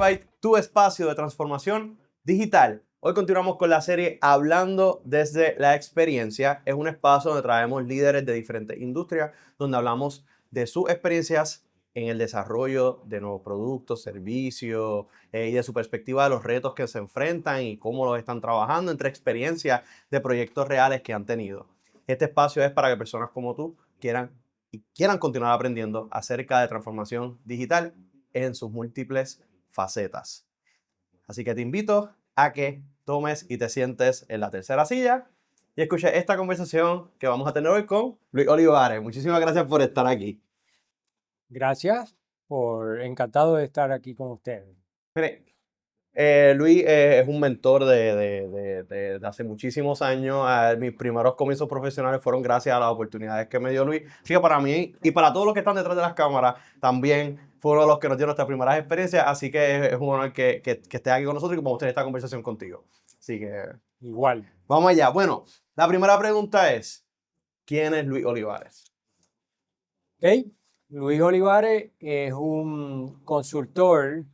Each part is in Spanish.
Olibyte, tu espacio de transformación digital. Hoy continuamos con la serie Hablando desde la experiencia. Es un espacio donde traemos líderes de diferentes industrias, donde hablamos de sus experiencias en el desarrollo de nuevos productos, servicios y de su perspectiva de los retos que se enfrentan y cómo los están trabajando entre experiencias de proyectos reales que han tenido. Este espacio es para que personas como tú quieran continuar aprendiendo acerca de transformación digital en sus múltiples facetas. Así que te invito a que tomes y te sientes en la tercera silla y escuches esta conversación que vamos a tener hoy con Luis Olivares. Muchísimas gracias por estar aquí. Gracias, encantado de estar aquí con ustedes. Mire, Luis es un mentor de hace muchísimos años. Mis primeros comienzos profesionales fueron gracias a las oportunidades que me dio Luis. Así que para mí y para todos los que están detrás de las cámaras, también fueron los que nos dieron nuestras primeras experiencias. Así que es un honor que estés aquí con nosotros y que podamos tener esta conversación contigo. Así que Igual. vamos allá. Bueno, la primera pregunta es, ¿quién es Luis Olivares? Okay. Luis Olivares es un consultor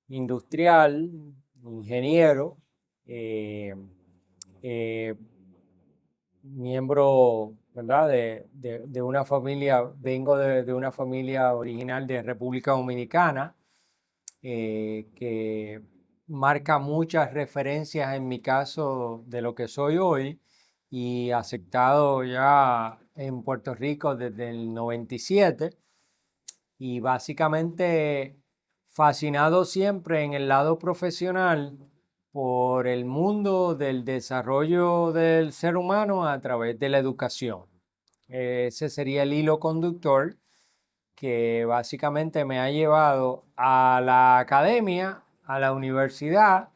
industrial, ingeniero, eh, eh, miembro, ¿verdad? de una familia, vengo de una familia original de República Dominicana, que marca muchas referencias en mi caso de lo que soy hoy y aceptado ya en Puerto Rico desde el 97 y básicamente fascinado siempre en el lado profesional por el mundo del desarrollo del ser humano a través de la educación. Ese sería el hilo conductor que básicamente me ha llevado a la academia, a la universidad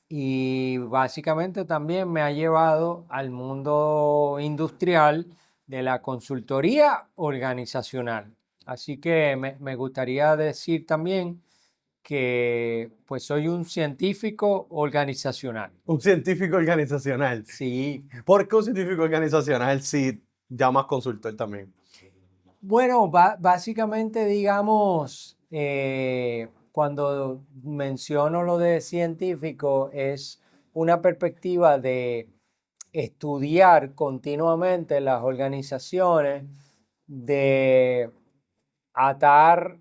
y básicamente también me ha llevado al mundo industrial de la consultoría organizacional. Así que me gustaría decir también que pues soy un científico organizacional. Un científico organizacional. Sí. ¿Por qué un científico organizacional si llamas consultor también? Bueno, básicamente, digamos, cuando menciono lo de científico, es una perspectiva de estudiar continuamente las organizaciones, de atar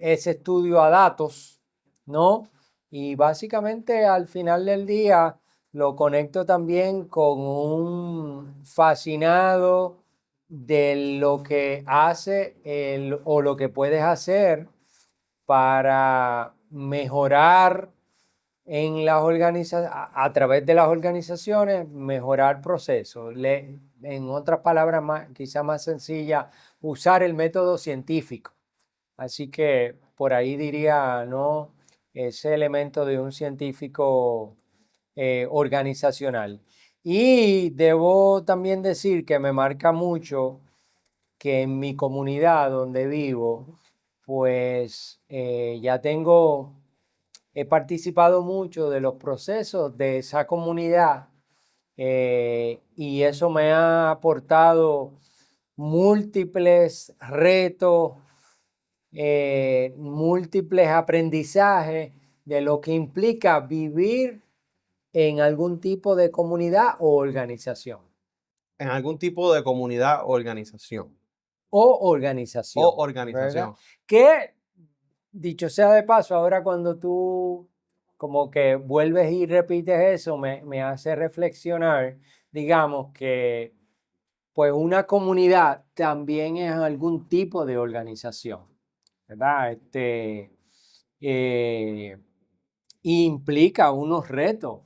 ese estudio a datos, ¿no? Y básicamente al final del día lo conecto también con un fascinado de lo que hace o lo que puedes hacer para mejorar en las a través de las organizaciones, mejorar procesos. En otras palabras, quizá más sencilla, usar el método científico. Así que por ahí diría, ¿no? Ese elemento de un científico organizacional. Y debo también decir que me marca mucho que en mi comunidad donde vivo, pues he participado mucho de los procesos de esa comunidad y eso me ha aportado múltiples retos, múltiples aprendizajes de lo que implica vivir en algún tipo de comunidad o organización. En algún tipo de comunidad o organización. O organización. O organización. ¿Verdad? Que, dicho sea de paso, ahora cuando tú como que vuelves y repites eso, me hace reflexionar, digamos, que pues una comunidad también es algún tipo de organización, ¿verdad? Eh, implica unos retos.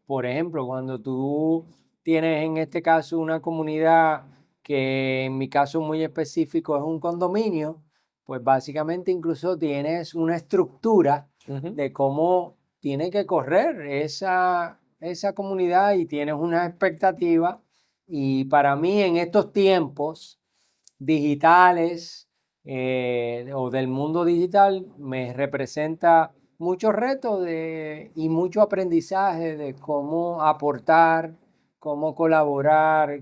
Por ejemplo, cuando tú tienes en este caso una comunidad que en mi caso muy específico es un condominio, pues básicamente incluso tienes una estructura de cómo tiene que correr esa comunidad y tienes una expectativa. Y para mí en estos tiempos digitales o del mundo digital me representa muchos retos y mucho aprendizaje de cómo aportar, cómo colaborar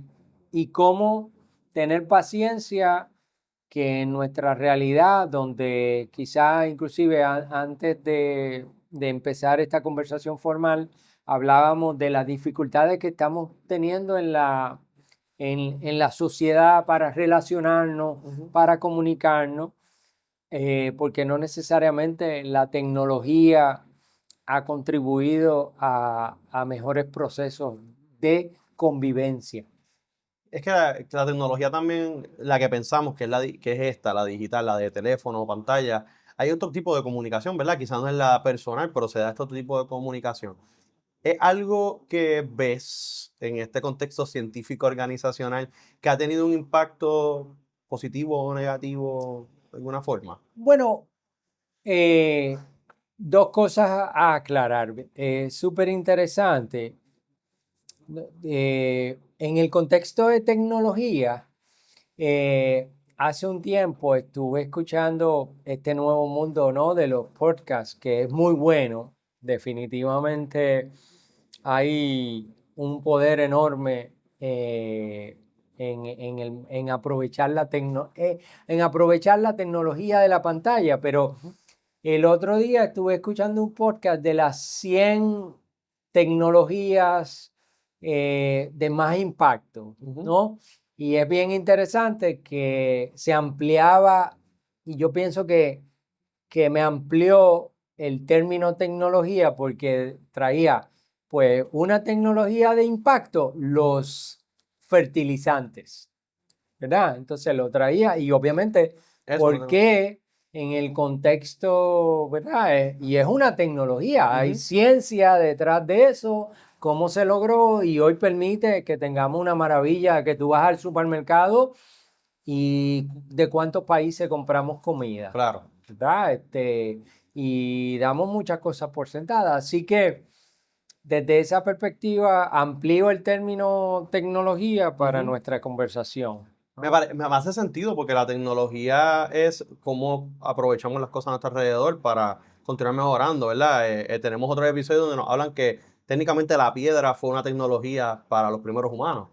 y cómo tener paciencia que en nuestra realidad, donde quizá inclusive antes de empezar esta conversación formal, hablábamos de las dificultades que estamos teniendo en la sociedad para relacionarnos, para comunicarnos, porque no necesariamente la tecnología ha contribuido a mejores procesos de convivencia. Es que la tecnología también, la que pensamos que es, que es esta, la digital, la de teléfono o pantalla, hay otro tipo de comunicación, ¿verdad? Quizás no es la personal, pero se da este otro tipo de comunicación. ¿Es algo que ves en este contexto científico organizacional que ha tenido un impacto positivo o negativo de alguna forma? Bueno, dos cosas a aclarar. Súper interesante. En el contexto de tecnología, hace un tiempo estuve escuchando este nuevo mundo, ¿no?, de los podcasts, que es muy bueno. Definitivamente hay un poder enorme en aprovechar en aprovechar la tecnología de la pantalla, pero el otro día estuve escuchando un podcast de las 100 tecnologías de más impacto, ¿no? Y es bien interesante que se ampliaba, y yo pienso que me amplió el término tecnología porque traía, pues, una tecnología de impacto, los fertilizantes, ¿verdad? Entonces lo traía y obviamente, Eso no ¿por qué en el contexto, ¿verdad? Y es una tecnología, hay ciencia detrás de eso, cómo se logró y hoy permite que tengamos una maravilla, que tú vas al supermercado y de cuántos países compramos comida, Claro. ¿verdad? Y damos muchas cosas por sentadas. Así que desde esa perspectiva amplío el término tecnología para nuestra conversación, ¿no? Me hace sentido porque la tecnología es cómo aprovechamos las cosas a nuestro alrededor para continuar mejorando, ¿verdad? Tenemos otro episodio donde nos hablan que técnicamente la piedra fue una tecnología para los primeros humanos,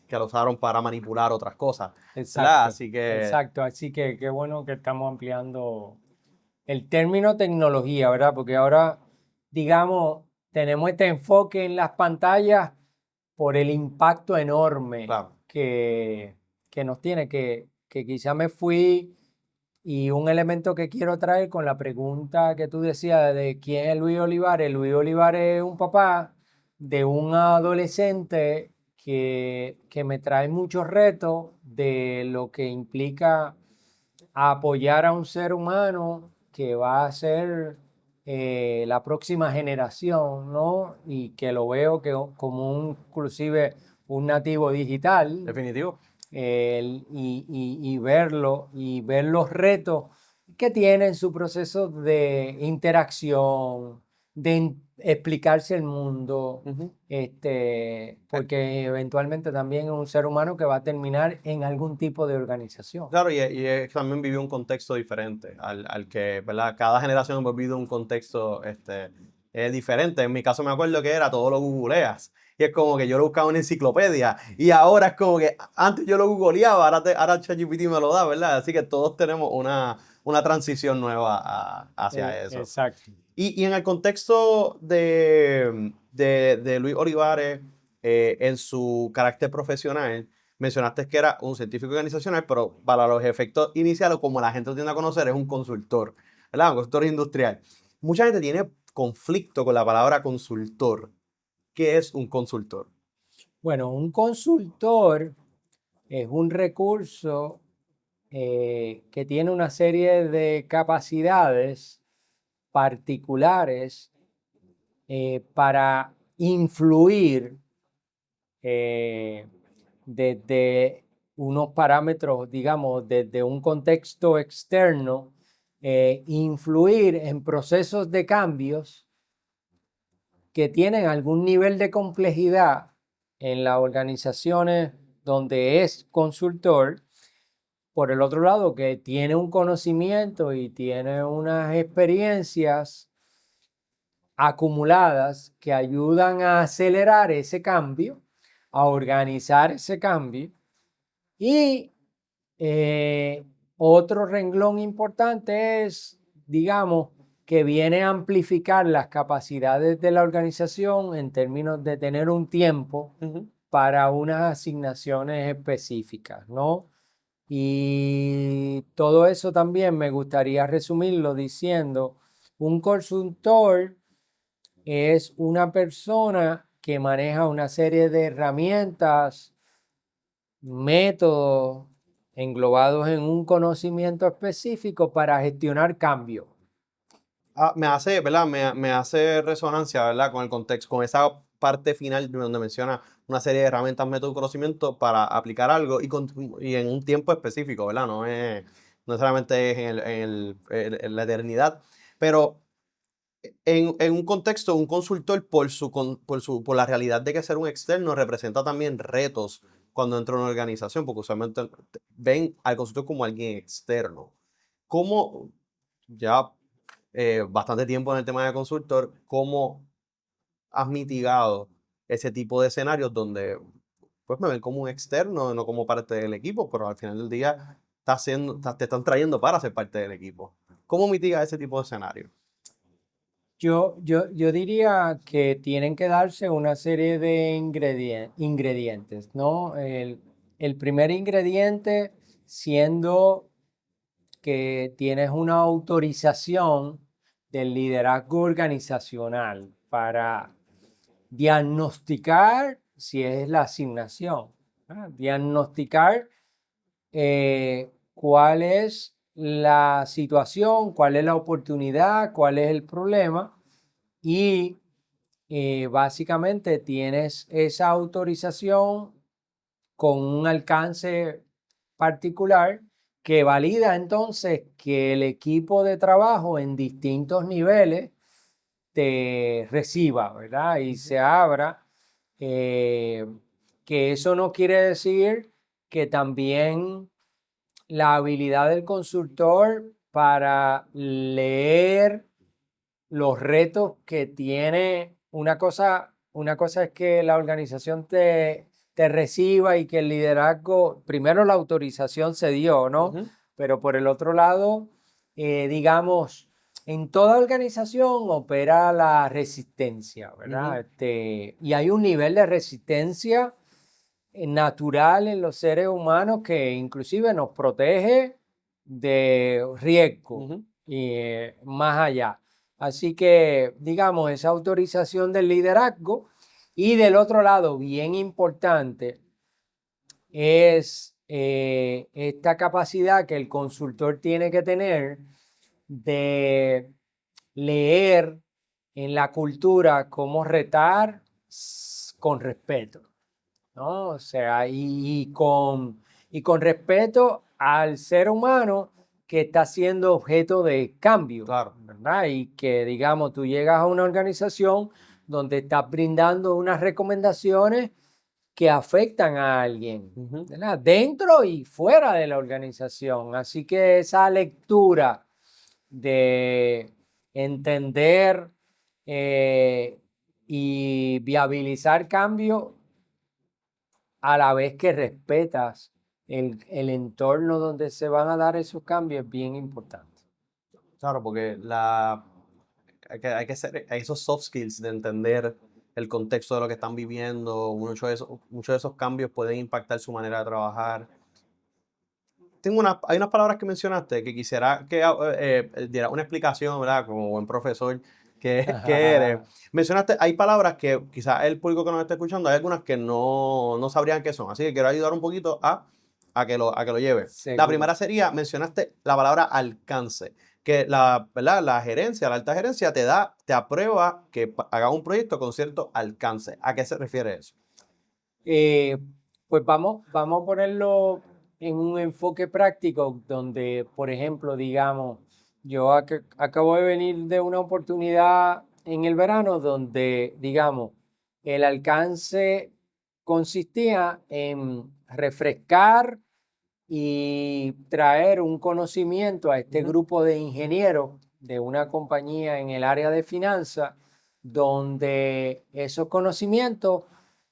que la usaron para manipular otras cosas, ¿verdad? Exacto, Así que, exacto. Así que qué bueno que estamos ampliando el término tecnología, ¿verdad? Porque ahora, digamos, tenemos este enfoque en las pantallas por el impacto enorme claro, que nos tiene, que quizá me fui y un elemento que quiero traer con la pregunta que tú decías de quién es Luis Olivares. Luis Olivares es un papá de un adolescente que me trae muchos retos de lo que implica apoyar a un ser humano que va a ser la próxima generación, ¿no? Y que lo veo como inclusive un nativo digital, definitivo. y verlo y ver los retos que tiene en su proceso de interacción, de explicarse el mundo, porque eventualmente también es un ser humano que va a terminar en algún tipo de organización. Claro, también vivió un contexto diferente al que, ¿verdad? Cada generación hemos vivido un contexto diferente. En mi caso me acuerdo que era todo lo googleas. Y es como que yo lo buscaba en una enciclopedia. Y ahora es como que antes yo lo googleaba, ahora ChatGPT me lo da, ¿verdad? Así que todos tenemos una transición nueva hacia eso. Exacto. Y en el contexto de Luis Olivares, en su carácter profesional, mencionaste que era un científico organizacional, pero para los efectos iniciales, como la gente lo tiende a conocer, es un consultor, ¿verdad? Un consultor industrial. Mucha gente tiene conflicto con la palabra consultor. ¿Qué es un consultor? Bueno, un consultor es un recurso que tiene una serie de capacidades particulares para influir eh, desde unos parámetros, digamos, desde un contexto externo, influir en procesos de cambios que tienen algún nivel de complejidad en las organizaciones donde es consultor. Por el otro lado, que tiene un conocimiento y tiene unas experiencias acumuladas que ayudan a acelerar ese cambio, a organizar ese cambio y Otro renglón importante es, digamos, que viene a amplificar las capacidades de la organización en términos de tener un tiempo para unas asignaciones específicas, ¿no? Y todo eso también me gustaría resumirlo diciendo, un consultor es una persona que maneja una serie de herramientas, métodos englobados en un conocimiento específico para gestionar cambio. Me hace, ¿verdad? Me hace resonancia, ¿verdad? Con el contexto, con esa parte final donde menciona una serie de herramientas, métodos, conocimientos para aplicar algo y en un tiempo específico, ¿verdad? No necesariamente es en la eternidad, pero en un contexto, un consultor por la realidad de que ser un externo representa también retos cuando entra a una organización, porque usualmente ven al consultor como alguien externo. ¿Cómo, ya bastante tiempo en el tema de consultor, cómo has mitigado ese tipo de escenarios donde pues me ven como un externo, no como parte del equipo, pero al final del día te están trayendo para ser parte del equipo? ¿Cómo mitigas ese tipo de escenario? Yo diría que tienen que darse una serie de ingredientes, ¿no? El primer ingrediente siendo que tienes una autorización del liderazgo organizacional para diagnosticar si es la asignación, ¿verdad? Diagnosticar cuál es la situación, cuál es la oportunidad, cuál es el problema y básicamente tienes esa autorización con un alcance particular que valida entonces que el equipo de trabajo en distintos niveles te reciba, ¿verdad? Y se abra, eh, que eso no quiere decir que también la habilidad del consultor para leer los retos que tiene, una cosa es que la organización te reciba y que el liderazgo, primero la autorización se dio, ¿no? Ujú, Pero por el otro lado, digamos, en toda organización opera la resistencia, ¿verdad? ujú, Y hay un nivel de resistencia natural en los seres humanos que inclusive nos protege de riesgo ujú. y más allá. Así que, digamos, esa autorización del liderazgo y del otro lado, bien importante, es esta capacidad que el consultor tiene que tener de leer en la cultura cómo retar con respeto, ¿no? O sea, y con respeto al ser humano que está siendo objeto de cambio, Claro. ¿verdad? Y que, digamos, tú llegas a una organización donde estás brindando unas recomendaciones que afectan a alguien, Ujú. ¿verdad? Dentro y fuera de la organización. Así que esa lectura de entender y viabilizar cambio a la vez que respetas el entorno donde se van a dar esos cambios es bien importante. Claro, porque hay que hacer esos soft skills de entender el contexto de lo que están viviendo. Muchos de esos cambios pueden impactar su manera de trabajar. Hay unas palabras que mencionaste que quisiera que diera una explicación, ¿verdad? Como buen profesor que eres. Mencionaste, hay palabras que quizás el público que nos está escuchando, hay algunas que no sabrían qué son. Así que quiero ayudar un poquito a que lo lleve. La Seguro. primera sería, mencionaste la palabra alcance, que ¿verdad? La gerencia, la alta gerencia te aprueba que haga un proyecto con cierto alcance. ¿A qué se refiere eso? Eh, pues vamos a ponerlo en un enfoque práctico donde, por ejemplo, digamos, yo acabo de venir de una oportunidad en el verano donde, digamos, el alcance consistía en refrescar y traer un conocimiento a este Ujú, grupo de ingenieros de una compañía en el área de finanzas, donde esos conocimientos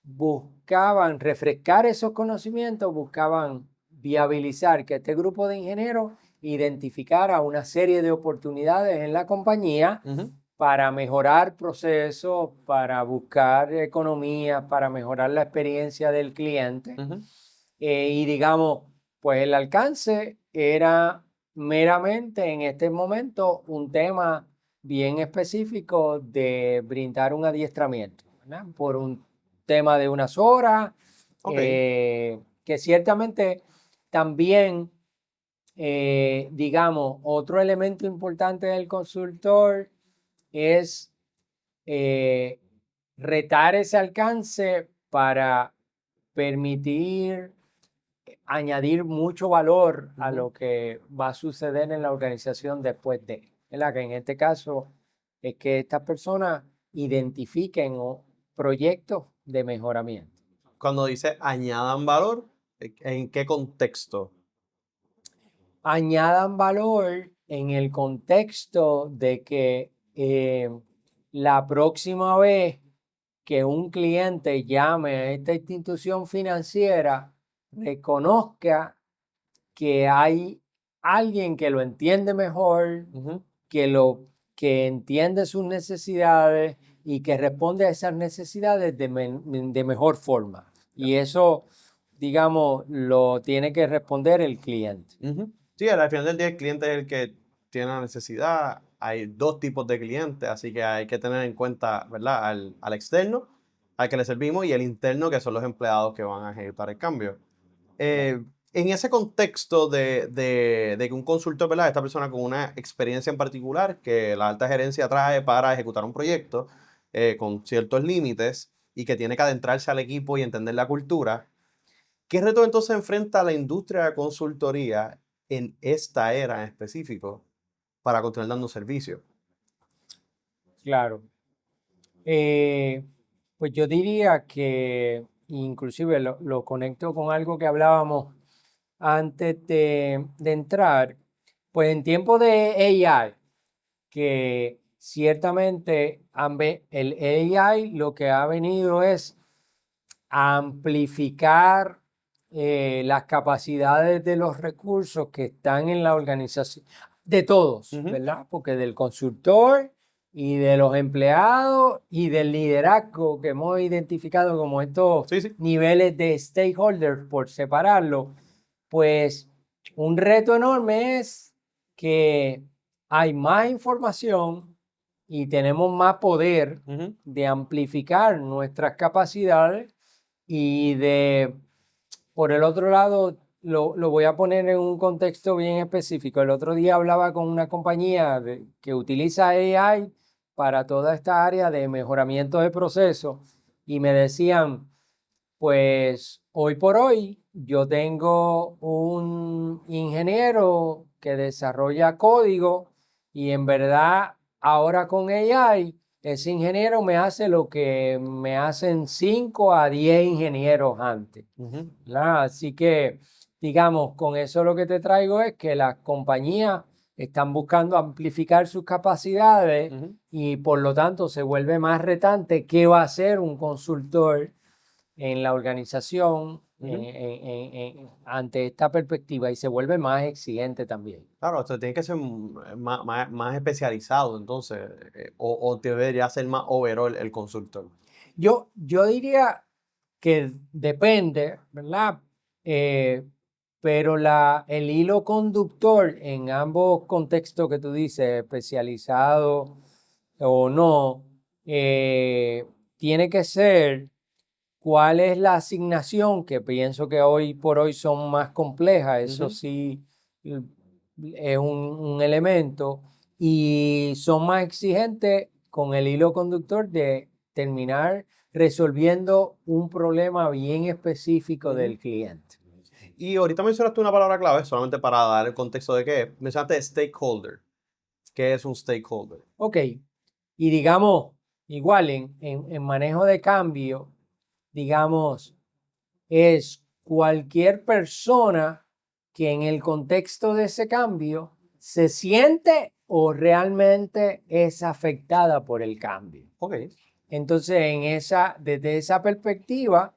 buscaban refrescar esos conocimientos, buscaban viabilizar que este grupo de ingenieros identificara una serie de oportunidades en la compañía para mejorar procesos, para buscar economía, para mejorar la experiencia del cliente. Y digamos, pues el alcance era meramente en este momento un tema bien específico de brindar un adiestramiento, ¿verdad? Por un tema de unas horas, que ciertamente también, digamos, otro elemento importante del consultor es retar ese alcance para permitir añadir mucho valor a lo que va a suceder en la organización después de, ¿verdad? Que en este caso es que estas personas identifiquen proyectos de mejoramiento. Cuando dice añadan valor, ¿en qué contexto? Añadan valor en el contexto de que la próxima vez que un cliente llame a esta institución financiera, reconozca que hay alguien que lo entiende mejor, que entiende sus necesidades y que responde a esas necesidades de mejor forma. Y eso, digamos, lo tiene que responder el cliente. Sí, al final del día el cliente es el que tiene la necesidad. Hay dos tipos de clientes, así que hay que tener en cuenta, ¿verdad? Al externo, al que le servimos, y el interno, que son los empleados que van a ejecutar el cambio. En ese contexto de que un consultor, ¿verdad? Esta persona con una experiencia en particular que la alta gerencia trae para ejecutar un proyecto con ciertos límites y que tiene que adentrarse al equipo y entender la cultura, ¿qué reto entonces enfrenta la industria de consultoría en esta era en específico para continuar dando servicio? Claro. Pues yo diría que inclusive lo conecto con algo que hablábamos antes de entrar, pues en tiempo de AI, que ciertamente el AI lo que ha venido es a amplificar las capacidades de los recursos que están en la organización, de todos, ¿verdad? Porque del consultor y de los empleados y del liderazgo que hemos identificado como estos niveles de stakeholders por separarlo, pues un reto enorme es que hay más información y tenemos más poder de amplificar nuestras capacidades y por el otro lado, lo voy a poner en un contexto bien específico. El otro día hablaba con una compañía que utiliza AI para toda esta área de mejoramiento de procesos y me decían, pues hoy por hoy yo tengo un ingeniero que desarrolla código y en verdad ahora con AI ese ingeniero me hace lo que me hacen 5 a 10 ingenieros antes. Así que, digamos, con eso lo que te traigo es que las compañías están buscando amplificar sus capacidades y por lo tanto se vuelve más retante qué va a hacer un consultor en la organización ante esta perspectiva y se vuelve más exigente también. Claro, o sea, tiene que ser más especializado entonces, o debería ser más overall el consultor. Yo diría que depende, ¿verdad? Pero el hilo conductor en ambos contextos que tú dices, especializado o no, tiene que ser cuál es la asignación, que pienso que hoy por hoy son más complejas, eso sí es un elemento, y son más exigentes con el hilo conductor de terminar resolviendo un problema bien específico del cliente. Y ahorita mencionaste una palabra clave, solamente para dar el contexto de qué. Mencionaste stakeholder. ¿Qué es un stakeholder? Ok, y digamos, igual en manejo de cambio, digamos, es cualquier persona que en el contexto de ese cambio se siente o realmente es afectada por el cambio. Ok. Entonces, desde esa perspectiva,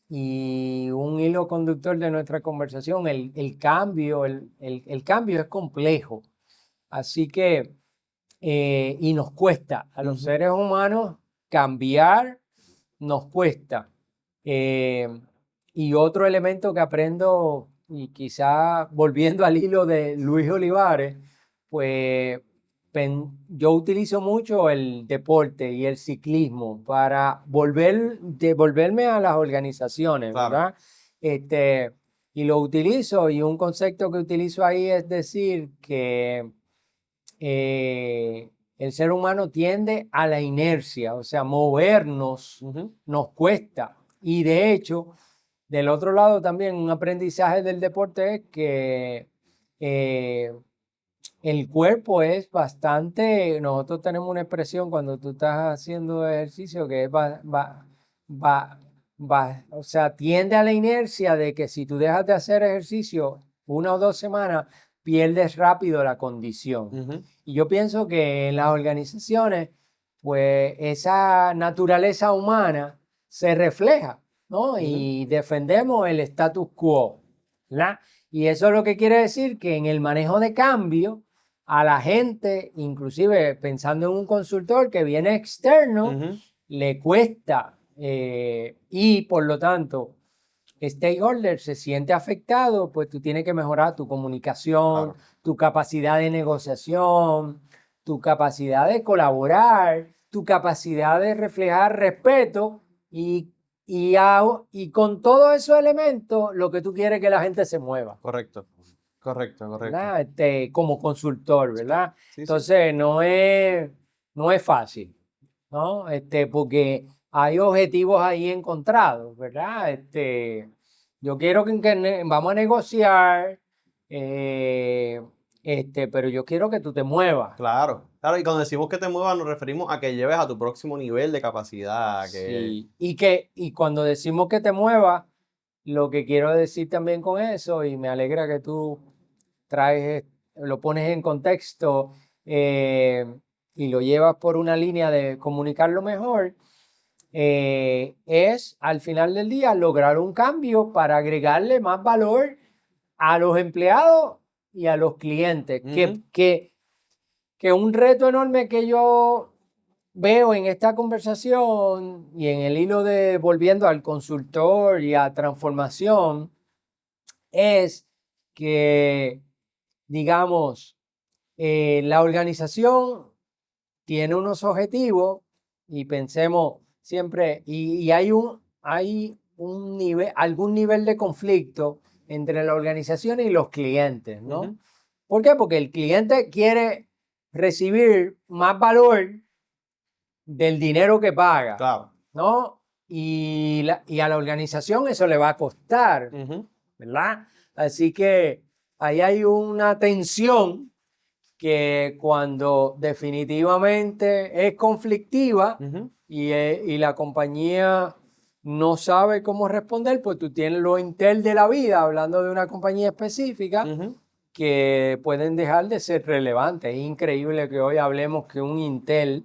y un hilo conductor de nuestra conversación, el cambio, el cambio es complejo. Así que, y nos cuesta a los seres humanos cambiar, nos cuesta. Y otro elemento que aprendo, y quizá volviendo al hilo de Luis Olivares, pues yo utilizo mucho el deporte y el ciclismo para devolverme a las organizaciones, Claro. ¿verdad? Y lo utilizo, y un concepto que utilizo ahí es decir que el ser humano tiende a la inercia, o sea, movernos nos cuesta. Y de hecho, del otro lado también un aprendizaje del deporte es que el cuerpo es bastante, nosotros tenemos una expresión cuando tú estás haciendo ejercicio que es o sea, tiende a la inercia de que si tú dejas de hacer ejercicio 1 o 2 semanas, pierdes rápido la condición. Y yo pienso que en las organizaciones, pues esa naturaleza humana se refleja, ¿no? Y defendemos el status quo, ¿verdad? Y eso es lo que quiere decir que en el manejo de cambio, a la gente, inclusive pensando en un consultor que viene externo, le cuesta y por lo tanto stakeholder se siente afectado, pues tú tienes que mejorar tu comunicación, tu capacidad de negociación, tu capacidad de colaborar, tu capacidad de reflejar respeto y con todos esos elementos lo que tú quieres es que la gente se mueva. Correcto. ¿Verdad? Como consultor, ¿verdad? Sí. Entonces no es fácil, ¿no? Porque hay objetivos ahí encontrados, ¿verdad? Yo quiero vamos a negociar, pero yo quiero que tú te muevas. Claro, y cuando decimos que te muevas nos referimos a que lleves a tu próximo nivel de capacidad. Sí, y cuando decimos que te muevas, lo que quiero decir también con eso, y me alegra que tú lo pones en contexto y lo llevas por una línea de comunicarlo mejor, es al final del día lograr un cambio para agregarle más valor a los empleados y a los clientes. Que un reto enorme que yo veo en esta conversación y en el hilo de volviendo al consultor y a transformación es que, digamos, la organización tiene unos objetivos y pensemos siempre, y hay un nivel, algún nivel de conflicto entre la organización y los clientes, ¿no? ¿Por qué? Porque el cliente quiere recibir más valor del dinero que paga, Claro. ¿no? Y a la organización eso le va a costar, ¿verdad? Así que ahí hay una tensión que cuando definitivamente es conflictiva y la compañía no sabe cómo responder, pues tú tienes los Intel de la vida, hablando de una compañía específica, que pueden dejar de ser relevantes. Es increíble que hoy hablemos que un Intel,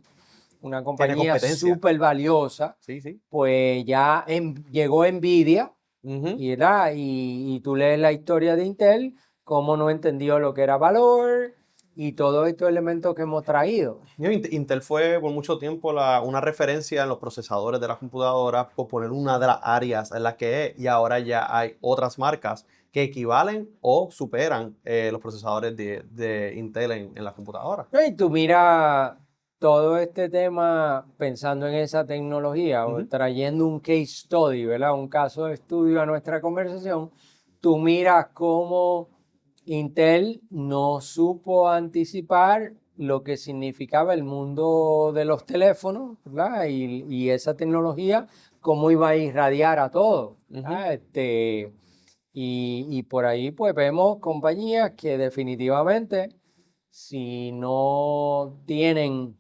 una compañía súper valiosa, pues ya llegó Nvidia y tú lees la historia de Intel, cómo no entendió lo que era valor y todos estos elementos que hemos traído. Intel fue por mucho tiempo una referencia en los procesadores de las computadoras, por poner una de las áreas en las que es, y ahora ya hay otras marcas que equivalen o superan los procesadores de Intel en las computadoras. Y tú mira todo este tema pensando en esa tecnología o trayendo un case study, ¿verdad? Un caso de estudio a nuestra conversación, tú miras cómo Intel no supo anticipar lo que significaba el mundo de los teléfonos, ¿verdad? Y esa tecnología, cómo iba a irradiar a todo. Y por ahí pues vemos compañías que definitivamente, si no tienen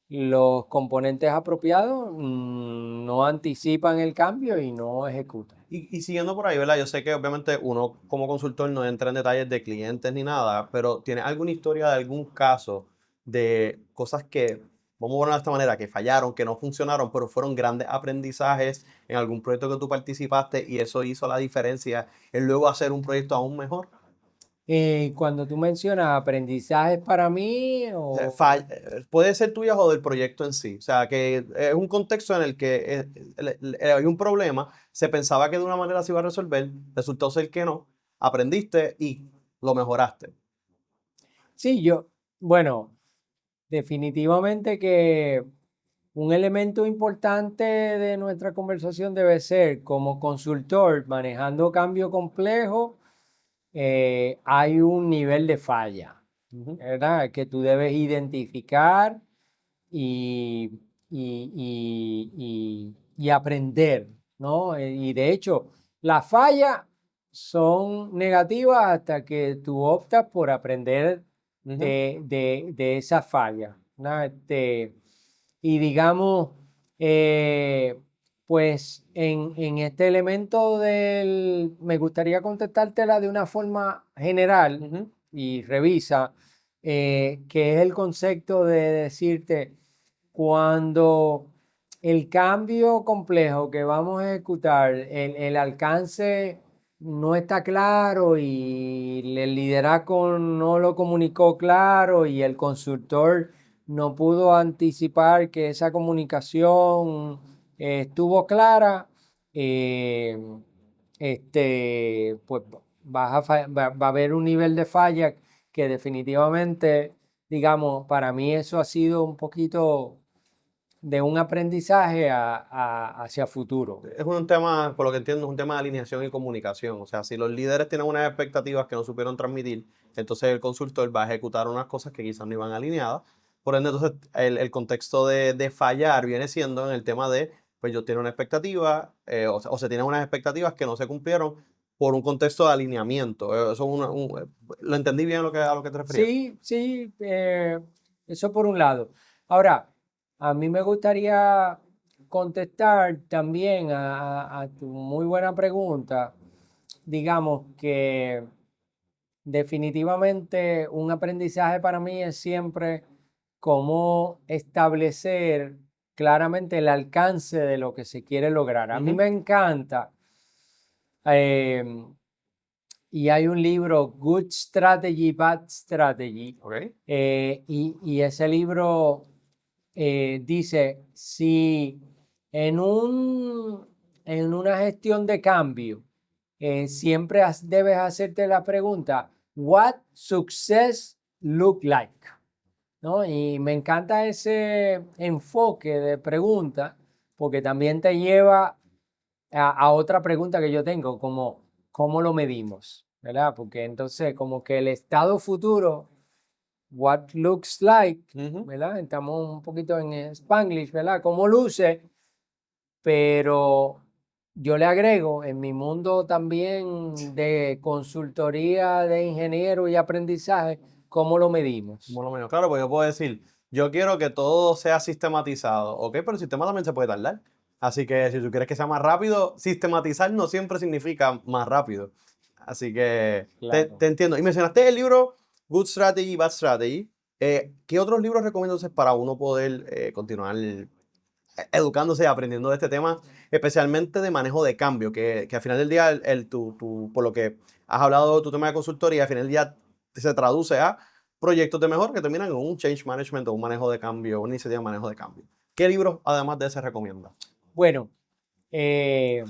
los componentes apropiados, no anticipan el cambio y no ejecutan. Y siguiendo por ahí, ¿verdad? Yo sé que obviamente uno como consultor no entra en detalles de clientes ni nada, pero ¿tienes alguna historia de algún caso de cosas que vamos a ponerlo de esta manera, que fallaron, que no funcionaron, pero fueron grandes aprendizajes en algún proyecto que tú participaste y eso hizo la diferencia en luego hacer un proyecto aún mejor? Cuando tú mencionas aprendizajes para mí, Puede ser tuyas o del proyecto en sí. O sea, que es un contexto en el que hay un problema, se pensaba que de una manera se iba a resolver, resultó ser que no, aprendiste y lo mejoraste. sí, bueno, definitivamente que un elemento importante de nuestra conversación debe ser como consultor manejando cambio complejo, hay un nivel de falla, Ujú. ¿verdad? Que tú debes identificar y, y aprender, ¿no? Y de hecho, las fallas son negativas hasta que tú optas por aprender Ujú. de esas fallas, ¿no? Y digamos, eh, pues en este elemento me gustaría contestártela de una forma general Ujú. y revisa, que es el concepto de decirte, cuando el cambio complejo que vamos a ejecutar, el alcance no está claro y el liderazgo no lo comunicó claro y el consultor no pudo anticipar que esa comunicación estuvo clara, eh, pues va a haber un nivel de falla que definitivamente, digamos, para mí eso ha sido un poquito de un aprendizaje hacia futuro. Es un tema, por lo que entiendo, es un tema de alineación y comunicación. O sea, si los líderes tienen unas expectativas que no supieron transmitir, entonces el consultor va a ejecutar unas cosas que quizás no iban alineadas. Por ende, entonces el contexto de fallar viene siendo en el tema de, pues yo tengo una expectativa, o se tienen unas expectativas que no se cumplieron por un contexto de alineamiento. Eso es ¿lo entendí bien a lo que te referías? Sí, sí, eso por un lado. Ahora, a mí me gustaría contestar también a tu muy buena pregunta. Digamos que definitivamente un aprendizaje para mí es siempre cómo establecer claramente el alcance de lo que se quiere lograr. A mí Ujú. me encanta, em, y hay un libro, Good Strategy, Bad Strategy, Ok. y ese libro dice, si en en una gestión de cambio, siempre debes hacerte la pregunta, what success look like? ¿No? Y me encanta ese enfoque de pregunta, porque también te lleva a otra pregunta que yo tengo, como ¿cómo lo medimos? ¿Verdad? Porque entonces como que el estado futuro, what looks like, Ujú. ¿verdad? Estamos un poquito en Spanglish, ¿verdad? ¿Cómo luce? Pero yo le agrego en mi mundo también de consultoría de ingeniero y aprendizaje, ¿cómo lo medimos? Por lo menos, claro, porque yo puedo decir, yo quiero que todo sea sistematizado, ok, pero el sistema también se puede tardar. Así que si tú quieres que sea más rápido, sistematizar no siempre significa más rápido. Así que Claro. te entiendo. Y mencionaste el libro Good Strategy, Bad Strategy. ¿Qué otros libros recomiendas entonces para uno poder continuar educándose y aprendiendo de este tema, especialmente de manejo de cambio, que al final del día, por lo que has hablado de tu tema de consultoría, al final del día se traduce a proyectos de mejora que terminan en un change management o un manejo de cambio, una iniciativa de manejo de cambio? ¿Qué libros, además de ese, recomiendas? Bueno, eh,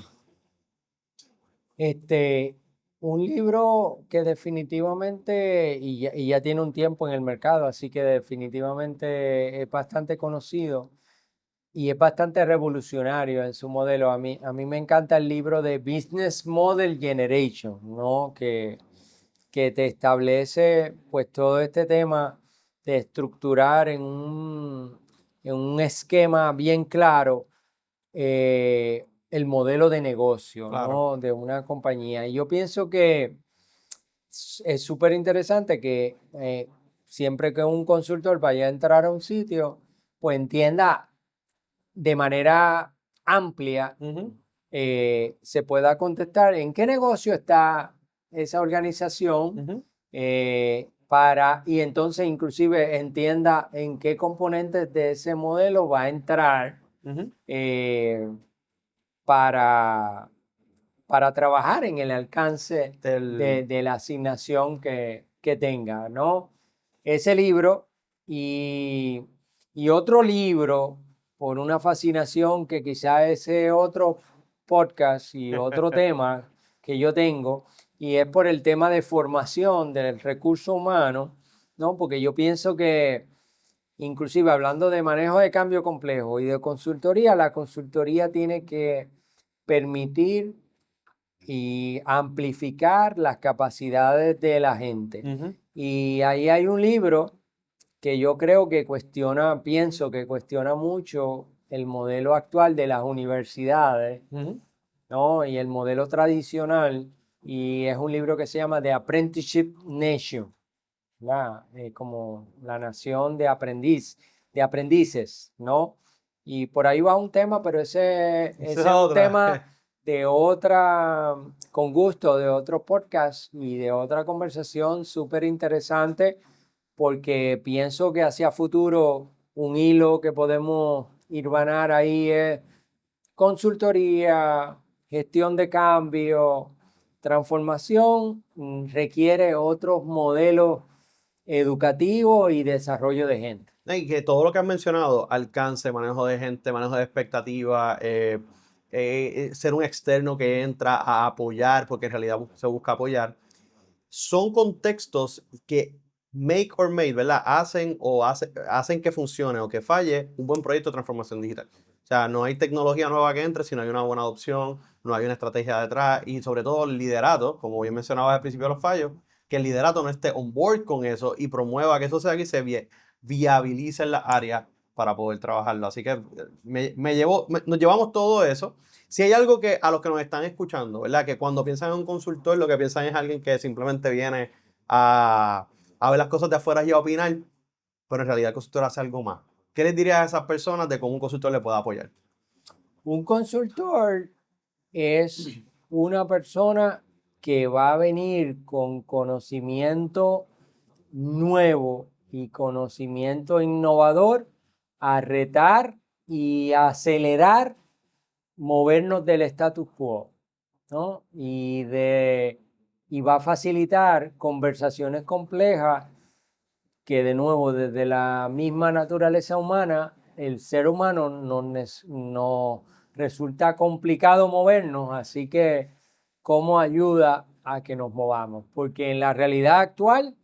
este, un libro que definitivamente, y ya tiene un tiempo en el mercado, así que definitivamente es bastante conocido y es bastante revolucionario en su modelo. A mí me encanta el libro de Business Model Generation, ¿no? Que te establece pues todo este tema de estructurar en un esquema bien claro, el modelo de negocio, Claro. ¿no? De una compañía. Y yo pienso que es súper interesante que siempre que un consultor vaya a entrar a un sitio, pues entienda de manera amplia, Ujú. se pueda contestar en qué negocio está esa organización, Ujú. y entonces inclusive entienda en qué componentes de ese modelo va a entrar para trabajar en el alcance de la asignación que tenga, ¿no? Ese libro y otro libro, por una fascinación que quizá ese otro podcast y otro tema que yo tengo, y es por el tema de formación del recurso humano, ¿no? Porque yo pienso que, inclusive hablando de manejo de cambio complejo y de consultoría, la consultoría tiene que permitir y amplificar las capacidades de la gente. Y ahí hay un libro que yo creo que pienso que cuestiona mucho el modelo actual de las universidades, ¿no? Y el modelo tradicional, y es un libro que se llama The Apprenticeship Nation, como la nación de aprendices, ¿no? Y por ahí va un tema, pero ese es un tema de con gusto, de otro podcast y de otra conversación súper interesante, porque pienso que hacia futuro un hilo que podemos hirvanar ahí es consultoría, gestión de cambio, transformación, requiere otros modelos educativos y desarrollo de gente. Y que todo lo que has mencionado, alcance, manejo de gente, manejo de expectativas, ser un externo que entra a apoyar, porque en realidad se busca apoyar, son contextos que make or made, ¿verdad? Hacen que funcione o que falle un buen proyecto de transformación digital. O sea, no hay tecnología nueva que entre si no hay una buena adopción, no hay una estrategia detrás y sobre todo el liderato, como bien mencionaba al principio de los fallos, que el liderato no esté on board con eso y promueva que eso sea aquí, viabilice en las áreas para poder trabajarlo. Así que nos llevamos todo eso. Si hay algo que a los que nos están escuchando, ¿verdad? Que cuando piensan en un consultor, lo que piensan es alguien que simplemente viene a ver las cosas de afuera y a opinar, pero en realidad el consultor hace algo más. ¿Qué les dirías a esas personas de cómo un consultor le puede apoyar? Un consultor es una persona que va a venir con conocimiento nuevo y conocimiento innovador a retar y a acelerar movernos del status quo, ¿no? Y va a facilitar conversaciones complejas que, de nuevo, desde la misma naturaleza humana, el ser humano no resulta complicado movernos, así que ¿cómo ayuda a que nos movamos? Porque en la realidad actual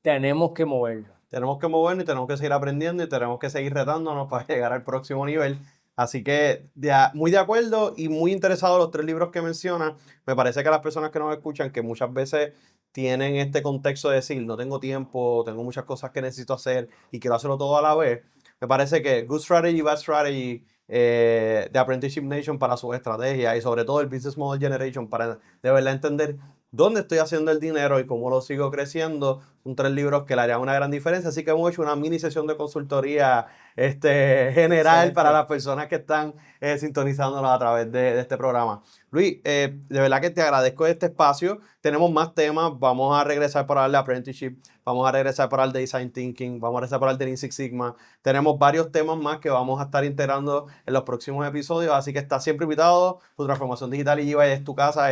tenemos que movernos. Tenemos que movernos y tenemos que seguir aprendiendo y tenemos que seguir retándonos para llegar al próximo nivel. Así que muy de acuerdo y muy interesado en los 3 libros que mencionas. Me parece que las personas que nos escuchan, que muchas veces tienen este contexto de decir, no tengo tiempo, tengo muchas cosas que necesito hacer y quiero hacerlo todo a la vez, me parece que Good Strategy, Bad Strategy, The Apprenticeship Nation para su estrategia y sobre todo el Business Model Generation para de verdad entender dónde estoy haciendo el dinero y cómo lo sigo creciendo. Son 3 libros que le harían una gran diferencia. Así que hemos hecho una mini sesión de consultoría general Excelente. Para las personas que están sintonizándonos a través de este programa. Luis, de verdad que te agradezco este espacio. Tenemos más temas. Vamos a regresar para hablar de Apprenticeship. Vamos a regresar para hablar de Design Thinking. Vamos a regresar para hablar de Lean Six Sigma. Tenemos varios temas más que vamos a estar integrando en los próximos episodios. Así que estás siempre invitado. Tu transformación digital y es tu casa.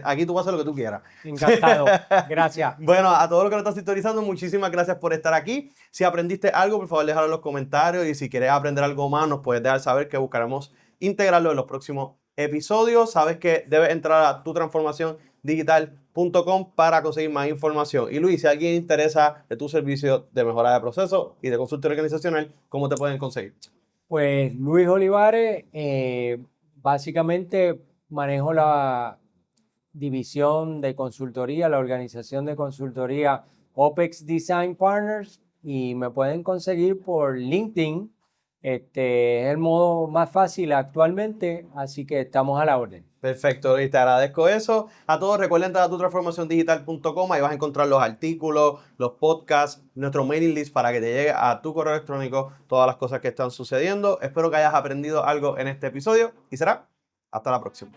Aquí tú vas a hacer lo que tú quieras. Encantado. Gracias. Bueno, a todos los que nos están sintonizando, muchísimas gracias por estar aquí. Si aprendiste algo, por favor, déjalo en los comentarios. Y si quieres aprender algo más, nos puedes dejar saber que buscaremos integrarlo en los próximos episodios. Sabes que debes entrar a tutransformaciondigital.com para conseguir más información. Y Luis, si a alguien interesa de tu servicio de mejora de proceso y de consultoría organizacional, ¿cómo te pueden conseguir? Pues Luis Olivares, básicamente manejo la división de consultoría, la organización de consultoría OPEX Design Partners, y me pueden conseguir por LinkedIn. Es el modo más fácil actualmente, así que estamos a la orden. Perfecto, Luis, te agradezco eso. A todos recuerden entrar a tutransformaciondigital.com, ahí vas a encontrar los artículos, los podcasts, nuestro mailing list para que te llegue a tu correo electrónico todas las cosas que están sucediendo. Espero que hayas aprendido algo en este episodio y será hasta la próxima.